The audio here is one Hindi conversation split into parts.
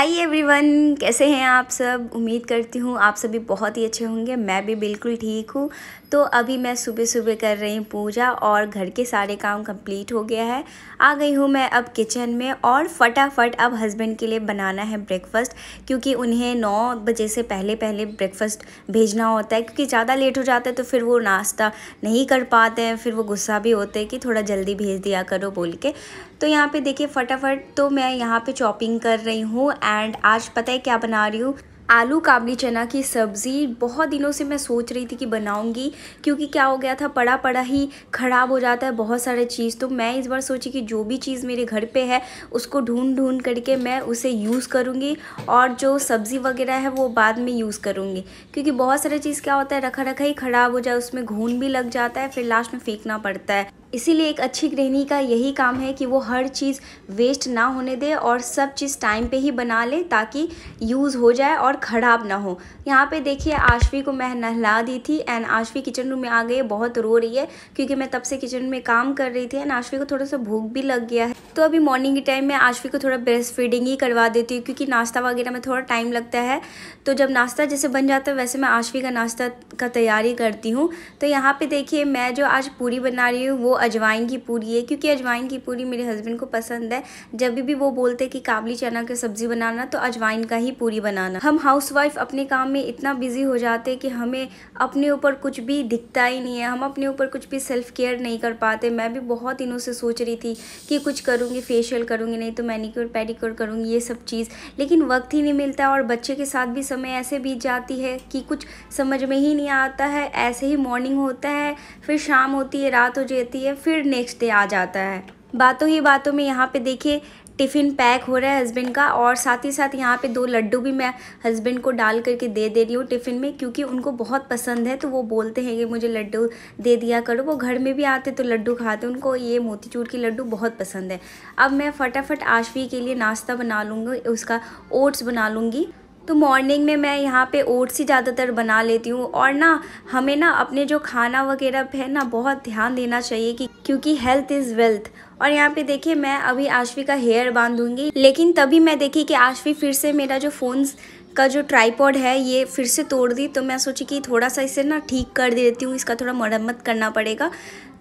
हाय एवरीवन, कैसे हैं आप सब। उम्मीद करती हूँ आप सभी बहुत ही अच्छे होंगे। मैं भी बिल्कुल ठीक हूँ। तो अभी मैं सुबह सुबह कर रही हूँ पूजा और घर के सारे काम कंप्लीट हो गया है। आ गई हूँ मैं अब किचन में और फटाफट अब हस्बैंड के लिए बनाना है ब्रेकफास्ट, क्योंकि उन्हें 9 बजे से पहले पहले ब्रेकफास्ट भेजना होता है। क्योंकि ज़्यादा लेट हो जाता है तो फिर वो नाश्ता नहीं कर पाते हैं, फिर वो गुस्सा भी होते हैं कि थोड़ा जल्दी भेज दिया करो बोल के। तो यहाँ पे देखिए फटाफट तो मैं यहाँ पे चॉपिंग कर रही हूँ। एंड आज पता है क्या बना रही हूँ, आलू काबली चना की सब्ज़ी। बहुत दिनों से मैं सोच रही थी कि बनाऊंगी, क्योंकि क्या हो गया था, पड़ा पड़ा ही ख़राब हो जाता है बहुत सारे चीज़। तो मैं इस बार सोची कि जो भी चीज़ मेरे घर पे है उसको ढूंढ ढूंढ करके मैं उसे यूज़ करूँगी, और जो सब्ज़ी वगैरह है वो बाद में यूज़ करूँगी। क्योंकि बहुत सारे चीज़ क्या होता है, रखा रखा ही ख़राब हो जाए, उसमें घून भी लग जाता है, फिर लास्ट में फेंकना पड़ता है। इसीलिए एक अच्छी गृहिणी का यही काम है कि वो हर चीज़ वेस्ट ना होने दे और सब चीज़ टाइम पे ही बना ले, ताकि यूज़ हो जाए और ख़राब ना हो। यहाँ पे देखिए आशवी को मैं नहला दी थी एंड आशवी किचन रूम में आ गई है, बहुत रो रही है क्योंकि मैं तब से किचन में काम कर रही थी। एंड आशवी को थोड़ा सा भूख भी लग गया है, तो अभी मॉर्निंग के टाइम में आशवी को थोड़ा ब्रेस्ट फीडिंग ही करवा देती हूँ, क्योंकि नाश्ता वगैरह में थोड़ा टाइम लगता है। तो जब नाश्ता जैसे बन जाता है वैसे मैं आशवी का नाश्ता का तैयारी करती हूँ। तो यहाँ पे देखिए मैं जो आज पूरी बना रही हूँ वो अजवाइन की पूरी है, क्योंकि अजवाइन की पूरी मेरे हस्बैंड को पसंद है। जब भी वो बोलते हैं कि काबली चना की सब्ज़ी बनाना तो अजवाइन का ही पूरी बनाना। हम हाउसवाइफ अपने काम में इतना बिजी हो जाते हैं कि हमें अपने ऊपर कुछ भी दिखता ही नहीं है, हम अपने ऊपर कुछ भी सेल्फ केयर नहीं कर पाते। मैं भी बहुत दिनों से सोच रही थी कि कुछ करूँगी, फेशियल करूँगी, नहीं तो मैनिक्योर पेडिक्योर करूँगी, ये सब चीज़, लेकिन वक्त ही नहीं मिलता। और बच्चे के साथ भी समय ऐसे बीत जाती है कि कुछ समझ में ही नहीं आता है। ऐसे ही मॉर्निंग होता है, फिर शाम होती है, रात हो जाती है, फिर नेक्स्ट डे आ जाता है। बातों ही बातों में यहाँ पे देखिए टिफ़िन पैक हो रहा है हस्बैंड का, और साथ ही साथ यहाँ पे 2 लड्डू भी मैं हस्बैंड को डाल करके दे रही हूँ टिफ़िन में, क्योंकि उनको बहुत पसंद है। तो वो बोलते हैं कि मुझे लड्डू दे दिया करो। वो घर में भी आते तो लड्डू खाते, उनको ये मोतीचूर के लड्डू बहुत पसंद है। अब मैं फटाफट आशवी के लिए नाश्ता बना लूँगी, उसका ओट्स बना लूँगी। तो मॉर्निंग में मैं यहाँ पे ओट्स ही ज़्यादातर बना लेती हूँ। और ना हमें ना अपने जो खाना वगैरह है ना बहुत ध्यान देना चाहिए, कि क्योंकि हेल्थ इज़ वेल्थ। और यहाँ पे देखिए मैं अभी आशवी का हेयर बांधूंगी, लेकिन तभी मैं देखी कि आशवी फिर से मेरा जो फ़ोन्स का जो ट्राइपॉड है ये फिर से तोड़ दी। तो मैं सोची कि थोड़ा सा इसे ना ठीक कर देती हूँ, इसका थोड़ा मरम्मत करना पड़ेगा।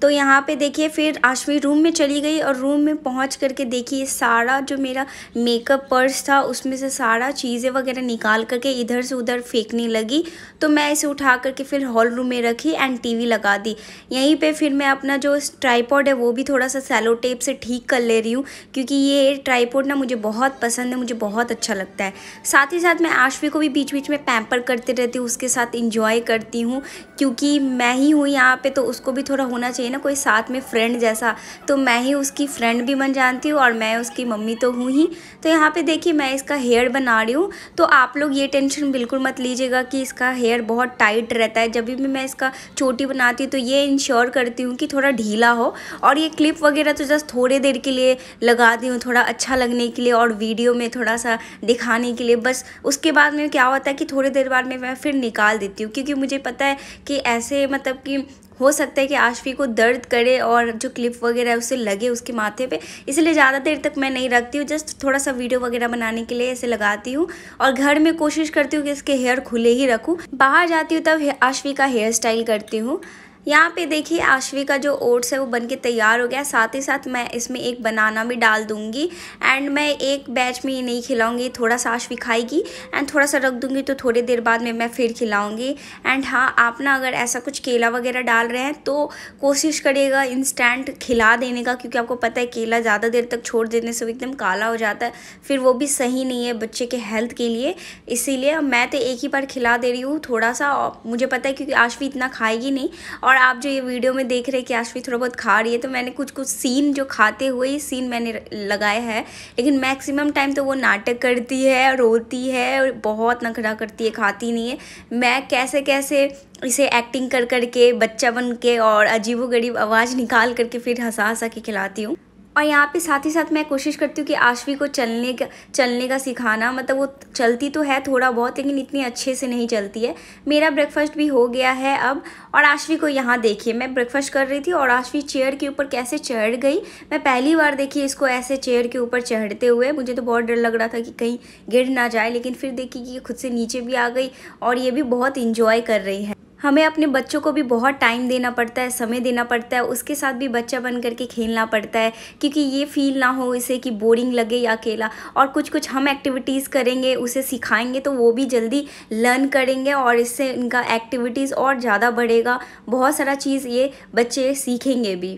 तो यहाँ पे देखिए फिर आशवी रूम में चली गई, और रूम में पहुँच करके देखिए सारा जो मेरा मेकअप पर्स था उसमें से सारा चीज़ें वगैरह निकाल करके इधर से उधर फेंकने लगी। तो मैं इसे उठा करके फिर हॉल रूम में रखी एंड टीवी लगा दी। यहीं पे फिर मैं अपना जो ट्राइपॉड है वो भी थोड़ा सा सेलो टेप से ठीक कर ले रही हूँ, क्योंकि ये ट्राइपॉड ना मुझे बहुत पसंद है, मुझे बहुत अच्छा लगता है। साथ ही साथ मैं आशवी को भी बीच बीच में पैम्पर करते रहती हूँ, उसके साथ इंजॉय करती हूँ, क्योंकि मैं ही हूँ यहाँ पे तो उसको भी थोड़ा होना चाहिए ना कोई साथ में फ्रेंड जैसा। तो मैं ही उसकी फ्रेंड भी बन जानती हूँ और मैं उसकी मम्मी तो हूँ ही। तो यहाँ पे देखिए मैं इसका हेयर बना रही हूँ। तो आप लोग ये टेंशन बिल्कुल मत लीजिएगा कि इसका हेयर बहुत टाइट रहता है। जब भी मैं इसका चोटी बनाती हूँ तो ये इंश्योर करती हूँ कि थोड़ा ढीला हो। और ये क्लिप वगैरह तो जस्ट थोड़ी देर के लिए लगाती हूँ, थोड़ा अच्छा लगने के लिए और वीडियो में थोड़ा सा दिखाने के लिए बस। उसके बाद में क्या होता है कि थोड़ी देर बाद में मैं फिर निकाल देती हूँ, क्योंकि मुझे पता है कि ऐसे मतलब कि हो सकता है कि आशवी को दर्द करे और जो क्लिप वगैरह है उससे लगे उसके माथे पे, इसलिए ज़्यादा देर तक मैं नहीं रखती हूँ। जस्ट थोड़ा सा वीडियो वगैरह बनाने के लिए ऐसे लगाती हूँ, और घर में कोशिश करती हूँ कि इसके हेयर खुले ही रखूँ। बाहर जाती हूँ तब आशवी का हेयर स्टाइल करती हूँ। यहाँ पे देखिए आशवी का जो ओट्स है वो बनके तैयार हो गया। साथ ही साथ मैं इसमें एक बनाना भी डाल दूँगी। एंड मैं एक बैच में ये नहीं खिलाऊंगी, थोड़ा सा आशवी खाएगी एंड थोड़ा सा रख दूँगी, तो थोड़ी देर बाद में मैं फिर खिलाऊंगी। एंड हाँ, आप ना अगर ऐसा कुछ केला वगैरह डाल रहे हैं तो कोशिश करिएगा इंस्टेंट खिला देने का, क्योंकि आपको पता है केला ज़्यादा देर तक छोड़ देने से वो एकदम काला हो जाता है, फिर वो भी सही नहीं है बच्चे के हेल्थ के लिए। इसीलिए मैं तो एक ही बार खिला दे रही हूँ थोड़ा सा, मुझे पता है क्योंकि आशवी इतना खाएगी नहीं। और आप जो ये वीडियो में देख रहे हैं कि आशवी थोड़ा बहुत खा रही है, तो मैंने कुछ कुछ सीन जो खाते हुए ही सीन मैंने लगाया है, लेकिन मैक्सिमम टाइम तो वो नाटक करती है, रोती है और बहुत नखरा करती है, खाती नहीं है। मैं कैसे कैसे इसे एक्टिंग कर करके बच्चा बन के और अजीबोगरीब आवाज़ निकाल करके फिर हंसा हंसा के खिलाती हूँ। और यहाँ पे साथ ही साथ मैं कोशिश करती हूँ कि आशवी को चलने का सिखाना, मतलब वो चलती तो है थोड़ा बहुत लेकिन इतनी अच्छे से नहीं चलती है। मेरा ब्रेकफास्ट भी हो गया है अब, और आशवी को यहाँ देखिए मैं ब्रेकफास्ट कर रही थी और आशवी चेयर के ऊपर कैसे चढ़ गई। मैं पहली बार देखी इसको ऐसे चेयर के ऊपर चढ़ते हुए, मुझे तो बहुत डर लग रहा था कि कहीं गिर ना जाए, लेकिन फिर देखी कि ये खुद से नीचे भी आ गई और ये भी बहुत इंजॉय कर रही है। हमें अपने बच्चों को भी बहुत टाइम देना पड़ता है, समय देना पड़ता है, उसके साथ भी बच्चा बन करके खेलना पड़ता है, क्योंकि ये फील ना हो इसे कि बोरिंग लगे या अकेला। और कुछ हम एक्टिविटीज़ करेंगे, उसे सिखाएंगे तो वो भी जल्दी लर्न करेंगे और इससे इनका एक्टिविटीज़ और ज़्यादा बढ़ेगा। बहुत सारा चीज़ ये बच्चे सीखेंगे भी।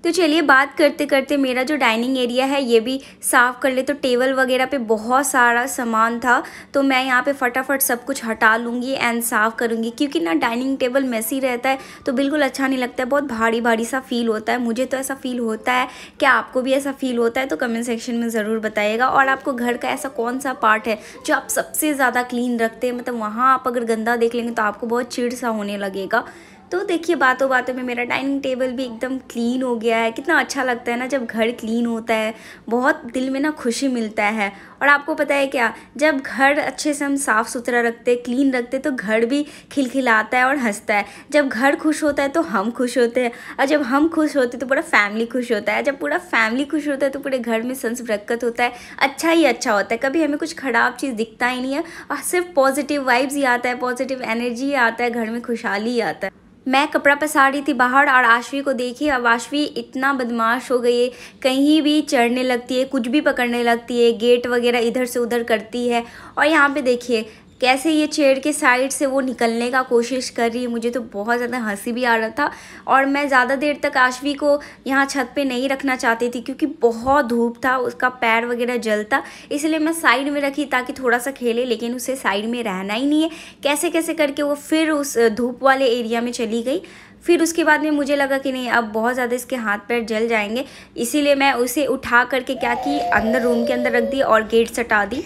तो चलिए बात करते करते मेरा जो डाइनिंग एरिया है ये भी साफ़ कर ले। तो टेबल वगैरह पे बहुत सारा सामान था, तो मैं यहाँ पे फटाफट सब कुछ हटा लूँगी एंड साफ़ करूँगी, क्योंकि ना डाइनिंग टेबल मेसी रहता है तो बिल्कुल अच्छा नहीं लगता है, बहुत भारी भारी सा फील होता है। मुझे तो ऐसा फील होता है, क्या आपको भी ऐसा फील होता है? तो कमेंट सेक्शन में ज़रूर बताइएगा। और आपको घर का ऐसा कौन सा पार्ट है जो आप सबसे ज़्यादा क्लीन रखते हैं, मतलब वहाँ आप अगर गंदा देख लेंगे तो आपको बहुत चिढ़ सा होने लगेगा। तो देखिए बातों बातों में मेरा डाइनिंग टेबल भी एकदम क्लीन हो गया है। कितना अच्छा लगता है ना जब घर क्लीन होता है, बहुत दिल में ना खुशी मिलता है। और आपको पता है क्या, जब घर अच्छे से हम साफ़ सुथरा रखते, क्लीन रखते, तो घर भी खिलखिलाता है और हंसता है। जब घर खुश होता है तो हम खुश होते हैं, और जब हम खुश होते हैं तो पूरा फैमिली खुश होता है। जब पूरा फैमिली खुश होता है तो पूरे घर में संस बरकत होता है, अच्छा ही अच्छा होता है। कभी हमें कुछ ख़राब चीज़ दिखता ही नहीं है और सिर्फ पॉजिटिव वाइब्स ही आता है, पॉजिटिव एनर्जी ही आता है, घर में खुशहाली ही आता है। मैं कपड़ा पसार रही थी बाहर और आशवी को देखिए, अब आशवी इतना बदमाश हो गई है, कहीं भी चढ़ने लगती है, कुछ भी पकड़ने लगती है, गेट वगैरह इधर से उधर करती है। और यहाँ पे देखिए कैसे ये चेयर के साइड से वो निकलने का कोशिश कर रही है। मुझे तो बहुत ज़्यादा हंसी भी आ रहा था, और मैं ज़्यादा देर तक आशवी को यहाँ छत पे नहीं रखना चाहती थी, क्योंकि बहुत धूप था, उसका पैर वगैरह जलता, इसलिए मैं साइड में रखी ताकि थोड़ा सा खेले। लेकिन उसे साइड में रहना ही नहीं है, कैसे कैसे करके वो फिर उस धूप वाले एरिया में चली गई। फिर उसके बाद में मुझे लगा कि नहीं, अब बहुत ज़्यादा इसके हाथ पैर जल जाएंगे, इसीलिए मैं उसे उठा करके क्या की अंदर रूम के अंदर रख दी और गेट सटा दी।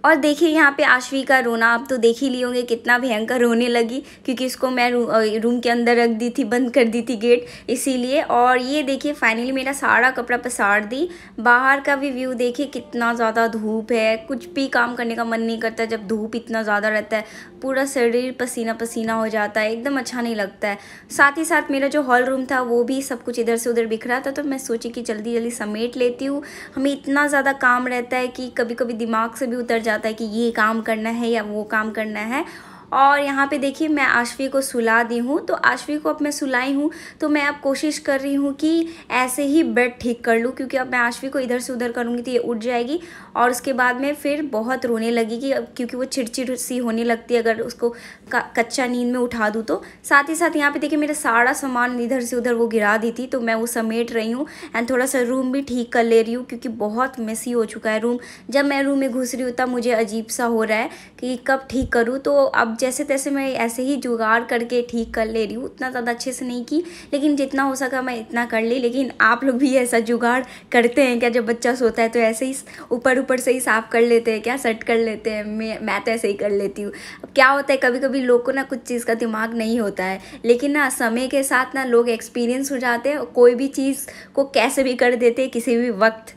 और देखिए यहाँ पे आशवी का रोना आप तो देख ही लिए होंगे, कितना भयंकर रोने लगी, क्योंकि इसको मैं रूम के अंदर रख दी थी, बंद कर दी थी गेट, इसीलिए। और ये देखिए फाइनली मेरा सारा कपड़ा पसार दी। बाहर का भी व्यू देखिए, कितना ज़्यादा धूप है, कुछ भी काम करने का मन नहीं करता जब धूप इतना ज़्यादा रहता है, पूरा शरीर पसीना पसीना हो जाता है, एकदम अच्छा नहीं लगता है। साथ ही साथ मेरा जो हॉल रूम था वो भी सब कुछ इधर से उधर बिखरा था, तो मैं सोची कि जल्दी जल्दी समेट लेती हूँ। हमें इतना ज़्यादा काम रहता है कि कभी कभी दिमाग से भी उतर जाता है कि ये काम करना है या वो काम करना है। और यहाँ पे देखिए मैं आशवी को सुला दी हूँ, तो आशवी को अब मैं सुलाई हूँ, तो मैं अब कोशिश कर रही हूँ कि ऐसे ही बेड ठीक कर लूँ, क्योंकि अब मैं आशवी को इधर से उधर करूँगी तो ये उठ जाएगी और उसके बाद में फिर बहुत रोने लगेगी, क्योंकि वो चिड़चिड़ सी होने लगती है अगर उसको कच्चा नींद में उठा दूँ तो। साथ ही साथ यहाँ पे देखिए मेरा सारा सामान इधर से उधर वो गिरा दी थी, तो मैं वो समेट रही हूँ एंड थोड़ा सा रूम भी ठीक कर ले रही हूँ, क्योंकि बहुत मेसी हो चुका है रूम। जब मैं रूम में घुस रही हूँ तब मुझे अजीब सा हो रहा है कि कब ठीक करूँ, तो अब जैसे तैसे मैं ऐसे ही जुगाड़ करके ठीक कर ले रही हूँ। उतना ज़्यादा अच्छे से नहीं की, लेकिन जितना हो सका मैं इतना कर ली। लेकिन आप लोग भी ऐसा जुगाड़ करते हैं क्या? जब बच्चा सोता है तो ऐसे ही ऊपर ऊपर से ही साफ़ कर लेते हैं क्या, सेट कर लेते हैं? मैं तो ऐसे ही कर लेती हूँ। अब क्या होता है, कभी कभी लोग को ना कुछ चीज़ का दिमाग नहीं होता है, लेकिन ना समय के साथ ना लोग एक्सपीरियंस हो जाते हैं, कोई भी चीज़ को कैसे भी कर देते हैं किसी भी वक्त।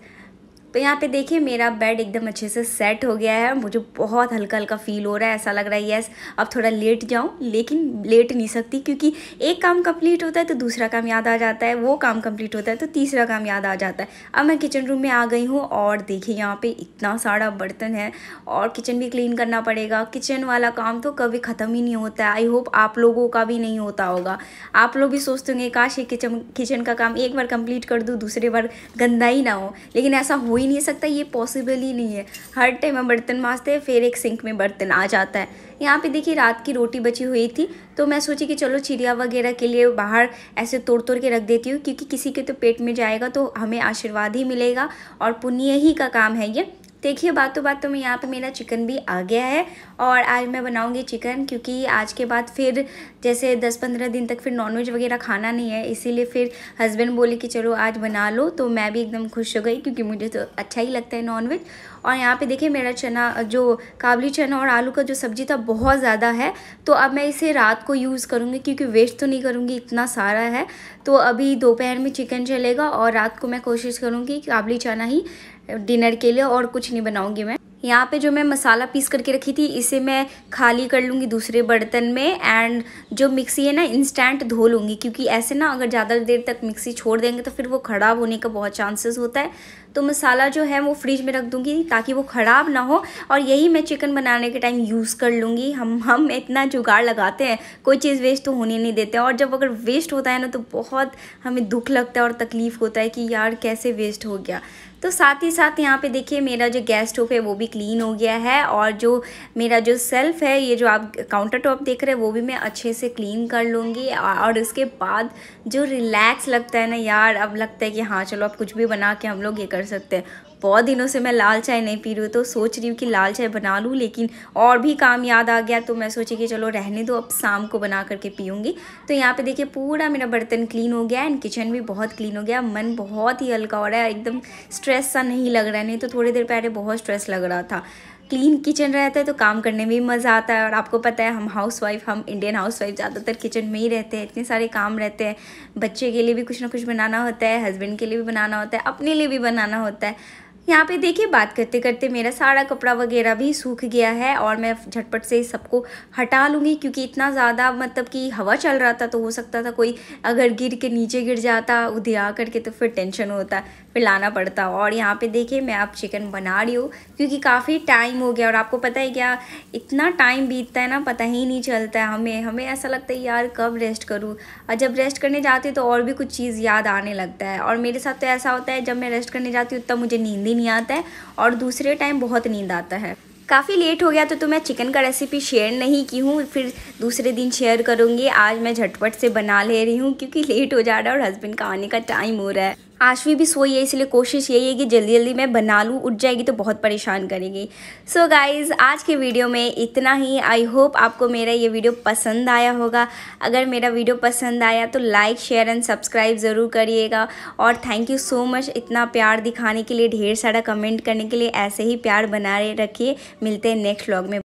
तो यहाँ पे देखिए मेरा बेड एकदम अच्छे से सेट हो गया है, मुझे बहुत हल्का हल्का फील हो रहा है, ऐसा लग रहा है यस अब थोड़ा लेट जाऊँ, लेकिन लेट नहीं सकती, क्योंकि एक काम कंप्लीट होता है तो दूसरा काम याद आ जाता है, वो काम कंप्लीट होता है तो तीसरा काम याद आ जाता है। अब मैं किचन रूम में आ गई हूँ और देखिए यहाँ पे इतना सारा बर्तन है और किचन भी क्लीन करना पड़ेगा। किचन वाला काम तो कभी ख़त्म ही नहीं होता है। आई होप आप लोगों का भी नहीं होता होगा, आप लोग भी सोचते होंगे काश ये किचन का काम एक बार कंप्लीट कर दूँ, दूसरी बार गंदा ही ना हो, लेकिन ऐसा हो नहीं सकता, ये पॉसिबल ही नहीं है। हर टाइम हम बर्तन मांजते हैं फिर एक सिंक में बर्तन आ जाता है। यहाँ पे देखिए रात की रोटी बची हुई थी, तो मैं सोची कि चलो चिड़िया वगैरह के लिए बाहर ऐसे तोड़ तोड़ के रख देती हूँ, क्योंकि किसी के तो पेट में जाएगा तो हमें आशीर्वाद ही मिलेगा और पुण्य ही का काम है ये। देखिए बातों में यहाँ पे मेरा चिकन भी आ गया है और आज मैं बनाऊंगी चिकन, क्योंकि आज के बाद फिर जैसे 10-15 दिन तक फिर नॉनवेज वगैरह खाना नहीं है, इसीलिए फिर हस्बैंड बोले कि चलो आज बना लो। तो मैं भी एकदम खुश हो गई क्योंकि मुझे तो अच्छा ही लगता है नॉनवेज। और यहाँ पे देखिए मेरा चना, जो काबली चना और आलू का जो सब्ज़ी था बहुत ज़्यादा है, तो अब मैं इसे रात को यूज़ करूँगी क्योंकि वेस्ट तो नहीं करूँगी, इतना सारा है। तो अभी दोपहर में चिकन चलेगा और रात को मैं कोशिश करूँगी काबली चना ही डिनर के लिए, और कुछ नहीं बनाऊँगी मैं। यहाँ पे जो मैं मसाला पीस करके रखी थी इसे मैं खाली कर लूँगी दूसरे बर्तन में, एंड जो मिक्सी है ना इंस्टेंट धो लूँगी, क्योंकि ऐसे ना अगर ज़्यादा देर तक मिक्सी छोड़ देंगे तो फिर वो ख़राब होने का बहुत चांसेस होता है। तो मसाला जो है वो फ्रिज में रख दूँगी ताकि वो ख़राब ना हो, और यही मैं चिकन बनाने के टाइम यूज़ कर लूँगी। हम इतना जुगाड़ लगाते हैं, कोई चीज़ वेस्ट तो होने नहीं देते, और जब अगर वेस्ट होता है ना तो बहुत हमें दुख लगता है और तकलीफ़ होता है कि यार कैसे वेस्ट हो गया। तो साथ ही साथ यहाँ पे देखिए मेरा जो गैस स्टोव है वो भी क्लीन हो गया है, और जो मेरा जो सेल्फ़ है, ये जो आप काउंटर टॉप देख रहे हैं, वो भी मैं अच्छे से क्लीन कर लूँगी। और उसके बाद जो रिलैक्स लगता है ना यार, अब लगता है कि हाँ चलो अब कुछ भी बना के हम लोग ये कर सकते हैं। बहुत दिनों से मैं लाल चाय नहीं पी रही हूँ, तो सोच रही हूँ कि लाल चाय बना लूँ, लेकिन और भी काम याद आ गया तो मैं सोची कि चलो रहने दो, अब शाम को बना करके पीऊँगी। तो यहाँ पे देखिए पूरा मेरा बर्तन क्लीन हो गया एंड किचन भी बहुत क्लीन हो गया। मन बहुत ही हल्का हो रहा है, एकदम स्ट्रेस सा नहीं लग रहा है, नहीं तो थोड़ी देर पहले बहुत स्ट्रेस लग रहा था। क्लीन किचन रहता है तो काम करने में भी मज़ा आता है, और आपको पता है हम इंडियन हाउसवाइफ ज़्यादातर किचन में ही रहते हैं, इतने सारे काम रहते हैं। बच्चे के लिए भी कुछ ना कुछ बनाना होता है, हस्बैंड के लिए भी बनाना होता है, अपने लिए भी बनाना होता है। यहाँ पे देखिए बात करते करते मेरा सारा कपड़ा वगैरह भी सूख गया है, और मैं झटपट से सबको हटा लूँगी, क्योंकि इतना ज़्यादा मतलब कि हवा चल रहा था, तो हो सकता था कोई अगर गिर के नीचे गिर जाता उधिया करके, तो फिर टेंशन होता, फिर लाना पड़ता। और यहाँ पे देखिए मैं अब चिकन बना रही हूँ क्योंकि काफ़ी टाइम हो गया, और आपको पता है क्या, इतना टाइम बीतता है ना पता ही नहीं चलता है। हमें ऐसा लगता है यार कब रेस्ट करूँ, और जब रेस्ट करने जाती हूँ तो और भी कुछ चीज़ याद आने लगता है। और मेरे साथ तो ऐसा होता है जब मैं रेस्ट करने जाती हूँ तब मुझे नींद नहीं आता है, और दूसरे टाइम बहुत नींद आता है। काफ़ी लेट हो गया तो मैं चिकन का रेसिपी शेयर नहीं की हूँ, फिर दूसरे दिन शेयर करूँगी। आज मैं झटपट से बना ले रही हूँ क्योंकि लेट हो जा रहा है और हस्बैंड का आने का टाइम हो रहा है। आशवी भी सोई है, इसलिए कोशिश यही है कि जल्दी जल्दी मैं बना लूँ, उठ जाएगी तो बहुत परेशान करेगी। सो गाइज़ आज के वीडियो में इतना ही। आई होप आपको मेरा ये वीडियो पसंद आया होगा। अगर मेरा वीडियो पसंद आया तो लाइक शेयर एंड सब्सक्राइब ज़रूर करिएगा, और थैंक यू सो मच इतना प्यार दिखाने के लिए, ढेर सारा कमेंट करने के लिए। ऐसे ही प्यार बनाए रखिए। मिलते हैं नेक्स्ट व्लॉग में।